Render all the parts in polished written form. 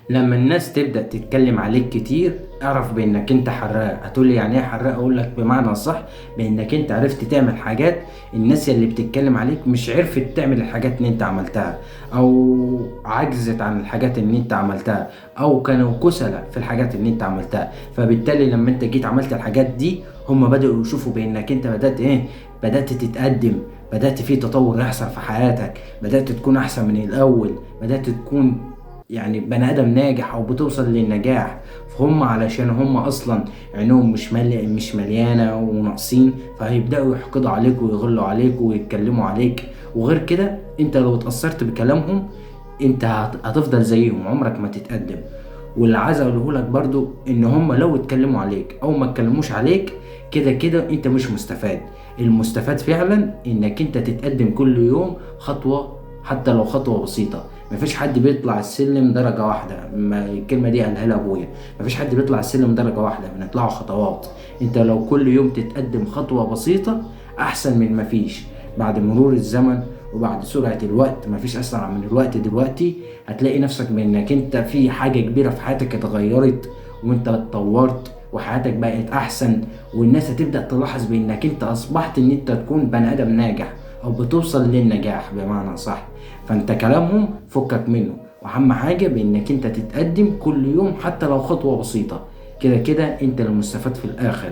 لما الناس تبدأ تتكلم عليك كتير اعرف بانك انت حراق. هتقولي يعني ايه حراق؟ اقول لك بمعنى صح بانك انت عرفت تعمل حاجات الناس اللي بتتكلم عليك مش عرفت تعمل الحاجات اللي انت عملتها، او عجزت عن الحاجات اللي انت عملتها، او كانوا كسلة في الحاجات اللي انت عملتها. فبالتالي لما انت جيت عملت الحاجات دي هم بدأوا يشوفوا بانك انت بدأت بدأت تتقدم، بدأت في تطور يحصل في حياتك، بدأت تكون احسن من الاول، بدأت تكون يعني بني ادم ناجح او بتوصل للنجاح. فهم علشان هم اصلا عينهم مش مليانه وناقصين، فهيبداوا يحقدوا عليك ويغلوا عليك ويتكلموا عليك. وغير كده انت لو اتاثرت بكلامهم انت هتفضل زيهم، عمرك ما تتقدم. واللي عايز اقوله لك برضو ان هم لو اتكلموا عليك او ما اتكلموش عليك كده كده انت مش مستفاد. المستفاد فعلا انك انت تتقدم كل يوم خطوة، حتى لو خطوة بسيطة. مفيش حد بيطلع السلم درجة واحدة، ما الكلمة دي قالها لي ابويا. مفيش حد بيطلع السلم درجة واحدة، بنطلعوا خطوات. انت لو كل يوم تتقدم خطوة بسيطة احسن من مفيش. بعد مرور الزمن وبعد سرعة الوقت، مفيش اسرع من الوقت دلوقتي، هتلاقي نفسك بانك انت في حاجة كبيرة في حياتك اتغيرت، وانت اتطورت وحياتك بقت احسن. والناس هتبدأ تلاحظ بانك انت اصبحت ان انت تكون بني ادم ناجح او بتوصل للنجاح بمعنى صح. فانت كلامهم فكك منه، واهم حاجة بانك انت تتقدم كل يوم حتى لو خطوة بسيطة. كده كده انت المستفاد في الاخر.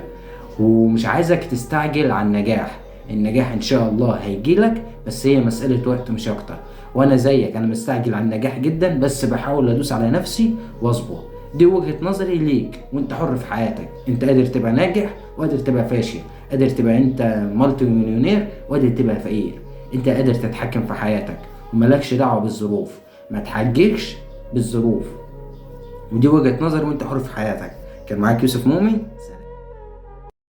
ومش عايزك تستعجل على النجاح، النجاح ان شاء الله هيجيلك، بس هي مسألة وقت مش اكتر. وانا زيك، انا مستعجل على النجاح جدا، بس بحاول ادوس على نفسي واصبر. دي وجهة نظري ليك، وانت حر في حياتك. انت قادر تبقى ناجح وقادر تبقى فاشل، قادر تبقى انت مالتي مليونير وقادر تبقى فقير. انت قادر تتحكم في حياتك وملكش دعوة بالظروف. ما تحججش بالظروف. ودي وجهة نظري، وانت حر في حياتك. كان معاك يوسف مؤمن.